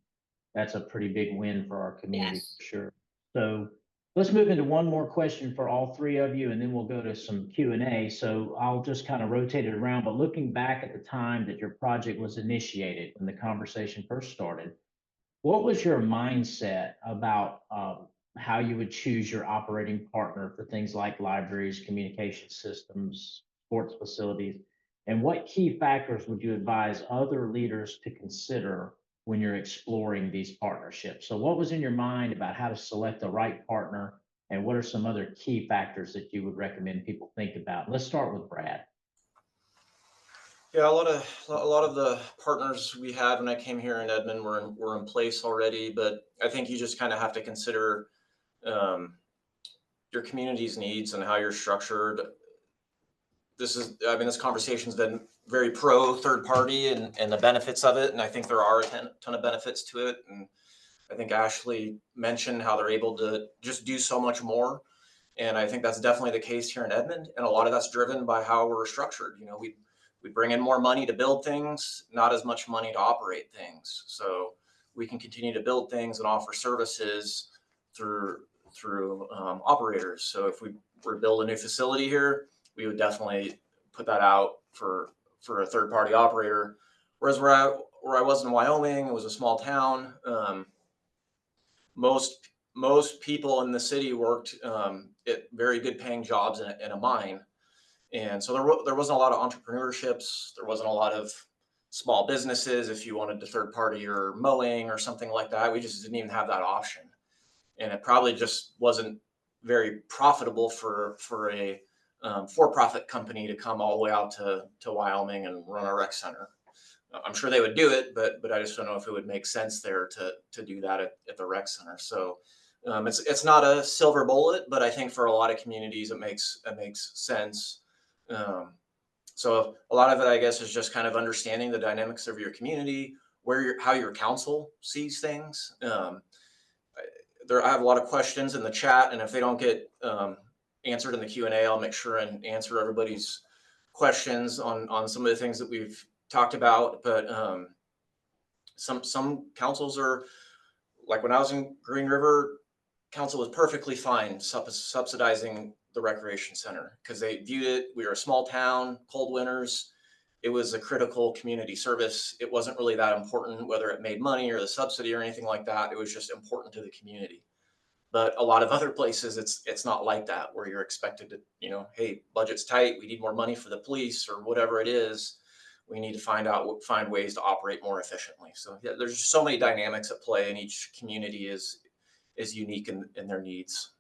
that's a pretty big win for our community. Yes. For sure. So let's move into one more question for all three of you, and then we'll go to some Q&A. So I'll just kind of rotate it around, but looking back at the time that your project was initiated, when the conversation first started, what was your mindset about how you would choose your operating partner for things like libraries, communication systems, sports facilities? And what key factors would you advise other leaders to consider when you're exploring these partnerships? So what was in your mind about how to select the right partner, and what are some other key factors that you would recommend people think about? Let's start with Brad. Yeah, a lot of the partners we had when I came here in Edmond were in place already, but I think you just kind of have to consider your community's needs and how you're structured. This conversation's been very pro third party and the benefits of it, and I think there are a ton of benefits to it. And I think Ashley mentioned how they're able to just do so much more, and I think that's definitely the case here in Edmond. And a lot of that's driven by how we're structured. You know, we bring in more money to build things, not as much money to operate things. So we can continue to build things and offer services through operators. So if we were to build a new facility here, we would definitely put that out for a third party operator. Whereas where I was in Wyoming, it was a small town. most people in the city worked at very good paying jobs in a mine. And so there wasn't a lot of entrepreneurships. There wasn't a lot of small businesses. If you wanted to third party your mowing or something like that, we just didn't even have that option. And it probably just wasn't very profitable for a for-profit company to come all the way out to Wyoming and run a rec center. I'm sure they would do it, but I just don't know if it would make sense there to do that at the rec center. So it's not a silver bullet, but I think for a lot of communities it makes sense. So a lot of it, I guess, is just kind of understanding the dynamics of your community, how your council sees things. I have a lot of questions in the chat, and if they don't get answered in the Q&A, I'll make sure and answer everybody's questions on some of the things that we've talked about. But some councils are, like when I was in Green River, council was perfectly fine subsidizing the recreation center because they viewed it. We were a small town, cold winters. It was a critical community service. It wasn't really that important whether it made money or the subsidy or anything like that. It was just important to the community. But a lot of other places, it's not like that, where you're expected to, hey, budget's tight. We need more money for the police or whatever it is. We need to find ways to operate more efficiently. So yeah, there's just so many dynamics at play, and each community is unique in their needs.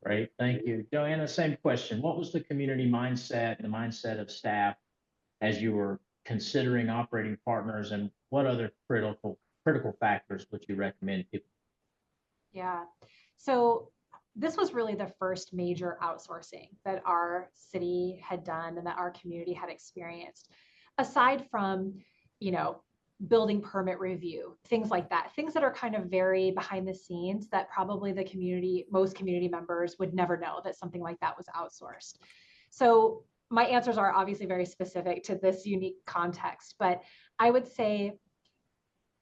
Great, thank you. Joanna, same question. What was the community mindset, the mindset of staff as you were considering operating partners, and what other critical factors would you recommend people? Yeah, so this was really the first major outsourcing that our city had done and that our community had experienced. Aside from, building permit review, things like that, things that are kind of very behind the scenes that probably most community members would never know that something like that was outsourced. So my answers are obviously very specific to this unique context, but I would say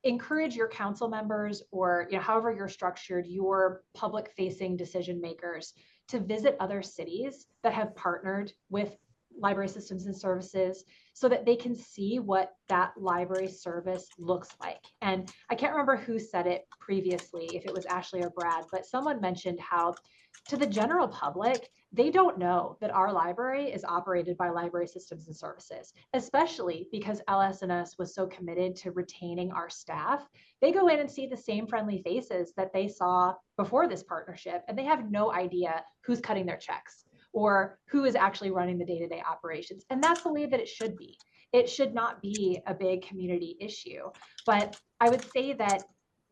encourage your council members, or however you're structured, your public facing decision makers, to visit other cities that have partnered with library systems and services so that they can see what that library service looks like. And I can't remember who said it previously, if it was Ashley or Brad, but someone mentioned how to the general public, they don't know that our library is operated by library systems and services, especially because LS&S was so committed to retaining our staff. They go in and see the same friendly faces that they saw before this partnership, and they have no idea who's cutting their checks or who is actually running the day-to-day operations. And that's the way that it should be. It should not be a big community issue. But I would say that,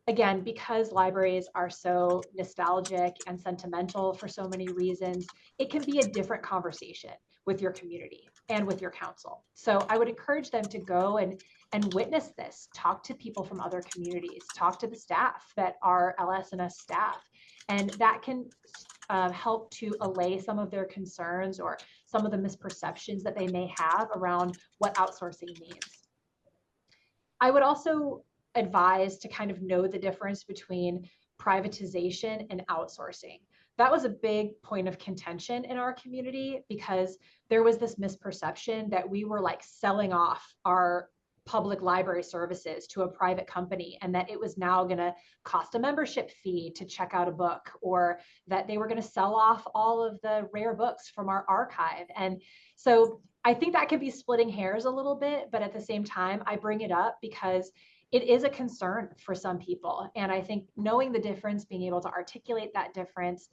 again, because libraries are so nostalgic and sentimental for so many reasons, it can be a different conversation with your community and with your council. So I would encourage them to go and witness this, talk to people from other communities, talk to the staff that are LS&S staff, and that can help to allay some of their concerns or some of the misperceptions that they may have around what outsourcing means. I would also advise to kind of know the difference between privatization and outsourcing. That was a big point of contention in our community because there was this misperception that we were like selling off our public library services to a private company, and that it was now going to cost a membership fee to check out a book, or that they were going to sell off all of the rare books from our archive. And so I think that can be splitting hairs a little bit, but at the same time, I bring it up because it is a concern for some people. And I think knowing the difference, being able to articulate that difference,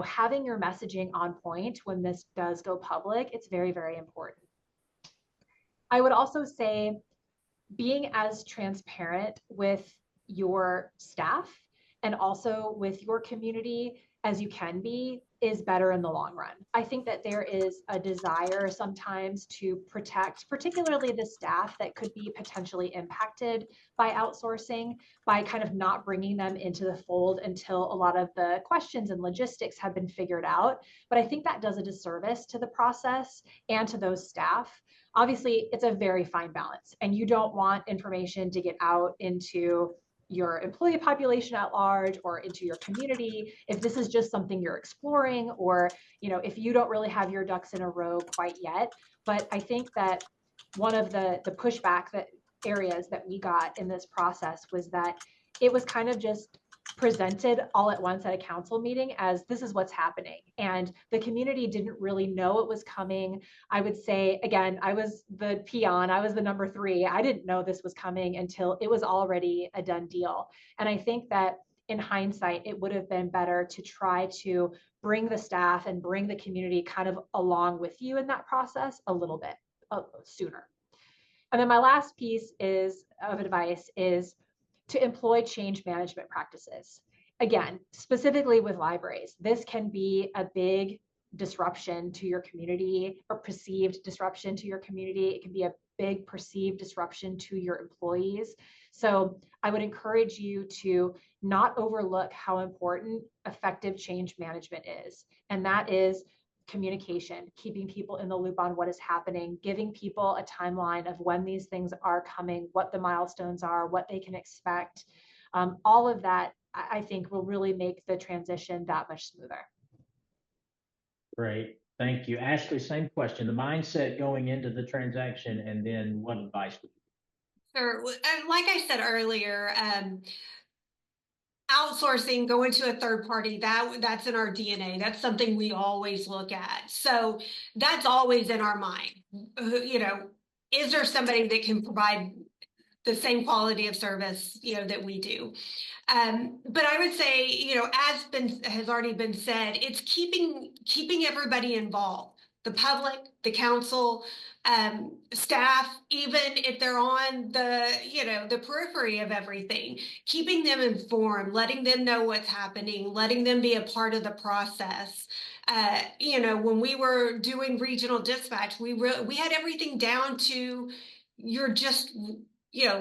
having your messaging on point when this does go public, it's very, very important. I would also say being as transparent with your staff and also with your community as you can be is better in the long run. I think that there is a desire sometimes to protect, particularly the staff that could be potentially impacted by outsourcing, by kind of not bringing them into the fold until a lot of the questions and logistics have been figured out. But I think that does a disservice to the process and to those staff. Obviously, it's a very fine balance, and you don't want information to get out into your employee population at large or into your community if this is just something you're exploring, or if you don't really have your ducks in a row quite yet. But I think that one of the pushback areas that we got in this process was that it was kind of just presented all at once at a council meeting as this is what's happening. And the community didn't really know it was coming. I would say, again, I was the peon, I was the number 3. I didn't know this was coming until it was already a done deal. And I think that in hindsight, it would have been better to try to bring the staff and bring the community kind of along with you in that process a little bit sooner. And then my last piece of advice is to employ change management practices. Again, specifically with libraries, this can be a big disruption to your community or perceived disruption to your community. It can be a big perceived disruption to your employees. So I would encourage you to not overlook how important effective change management is. And that is communication, keeping people in the loop on what is happening, giving people a timeline of when these things are coming, what the milestones are, what they can expect. All of that, I think, will really make the transition that much smoother. Great. Thank you. Ashley, same question. The mindset going into the transaction, and then what advice would you? Sure. Like I said earlier, outsourcing, going to a third party, that's in our DNA. That's something we always look at. So that's always in our mind. Is there somebody that can provide the same quality of service, that we do? But I would say, has already been said, it's keeping everybody involved, the public, the council, staff, even if they're on the periphery of everything, keeping them informed, letting them know what's happening, letting them be a part of the process. When we were doing regional dispatch, we had everything down to you're just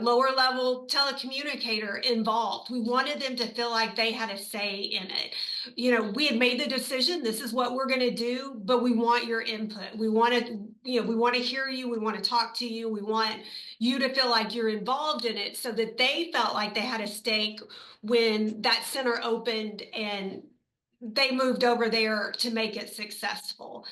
lower level telecommunicator involved. We wanted them to feel like they had a say in it. We had made the decision, this is what we're going to do, but we want your input. We want to hear you. We want to talk to you. We want you to feel like you're involved in it so that they felt like they had a stake when that center opened and they moved over there to make it successful.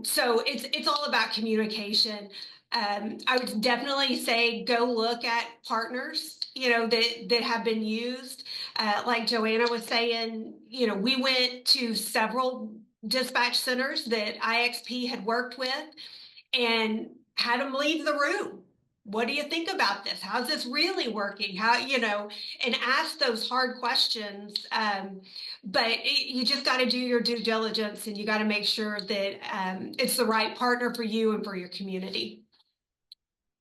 So it's all about communication. I would definitely say go look at partners, that have been used. Like Joanna was saying, we went to several dispatch centers that IXP had worked with and had them leave the room. What do you think about this? How's this really working? And ask those hard questions. But you just got to do your due diligence, and you got to make sure that it's the right partner for you and for your community.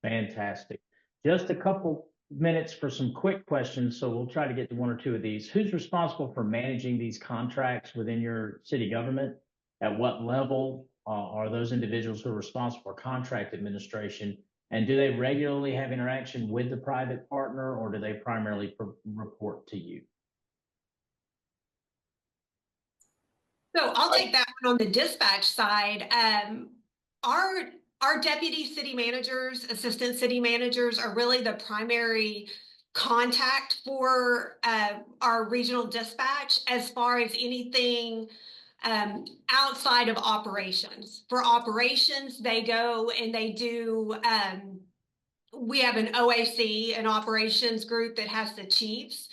Fantastic. Just a couple minutes for some quick questions, so we'll try to get to one or two of these. Who's responsible for managing these contracts within your city government? At what level are those individuals who are responsible for contract administration? And do they regularly have interaction with the private partner, or do they primarily report to you? So I'll take that one on the dispatch side. Our deputy city managers, assistant city managers are really the primary contact for our regional dispatch as far as anything outside of operations. For operations, they go and they do, we have an OAC, an operations group that has the chiefs,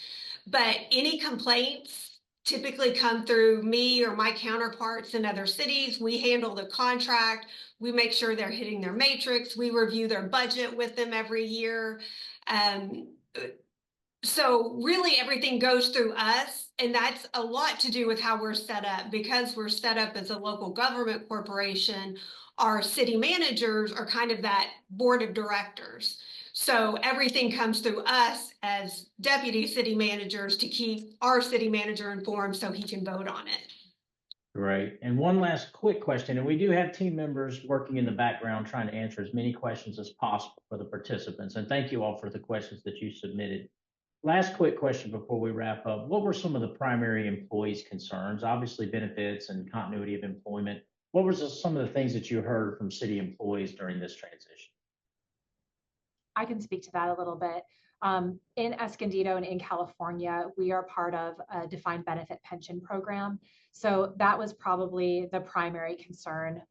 but any complaints typically come through me or my counterparts in other cities. We handle the contract. We make sure they're hitting their matrix. We review their budget with them every year. So really everything goes through us, and that's a lot to do with how we're set up. Because we're set up as a local government corporation, our city managers are kind of that board of directors. So everything comes through us as deputy city managers to keep our city manager informed so he can vote on it. Great. And one last quick question, and we do have team members working in the background trying to answer as many questions as possible for the participants. And thank you all for the questions that you submitted. Last quick question before we wrap up. What were some of the primary employees' concerns? Obviously benefits and continuity of employment. What were some of the things that you heard from city employees during this transition? I can speak to that a little bit. In Escondido and in California, we are part of a defined benefit pension program. So that was probably the primary concern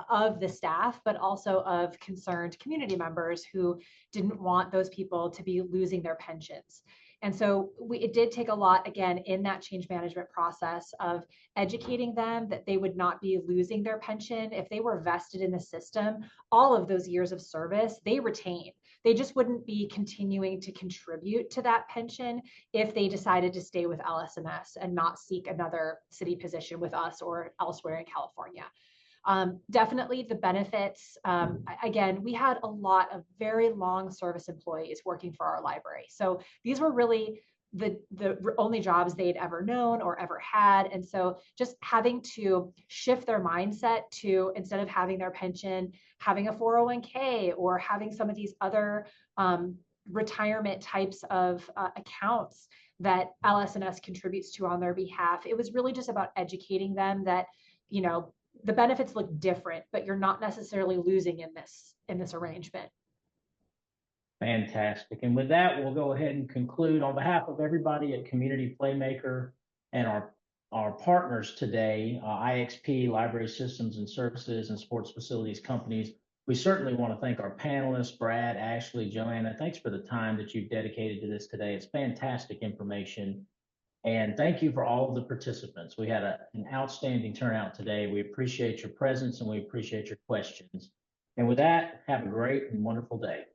of the staff, but also of concerned community members who didn't want those people to be losing their pensions. And so it did take a lot, again, in that change management process of educating them that they would not be losing their pension. If they were vested in the system, all of those years of service, they retain. They just wouldn't be continuing to contribute to that pension if they decided to stay with LS&S and not seek another city position with us or elsewhere in California. Definitely the benefits. Again, we had a lot of very long service employees working for our library. So these were really the only jobs they'd ever known or ever had. And so just having to shift their mindset to, instead of having their pension, having a 401k or having some of these other retirement types of accounts that LS&S contributes to on their behalf. It was really just about educating them that, you know, the benefits look different, but you're not necessarily losing in this arrangement. Fantastic. And with that, we'll go ahead and conclude. On behalf of everybody at Community Playmaker and our partners today, IXP, Library Systems and Services, and Sports Facilities Companies, we certainly want to thank our panelists, Brad, Ashley, Joanna. Thanks for the time that you've dedicated to this today. It's fantastic information. And thank you for all of the participants. We had an outstanding turnout today. We appreciate your presence and we appreciate your questions. And with that, have a great and wonderful day.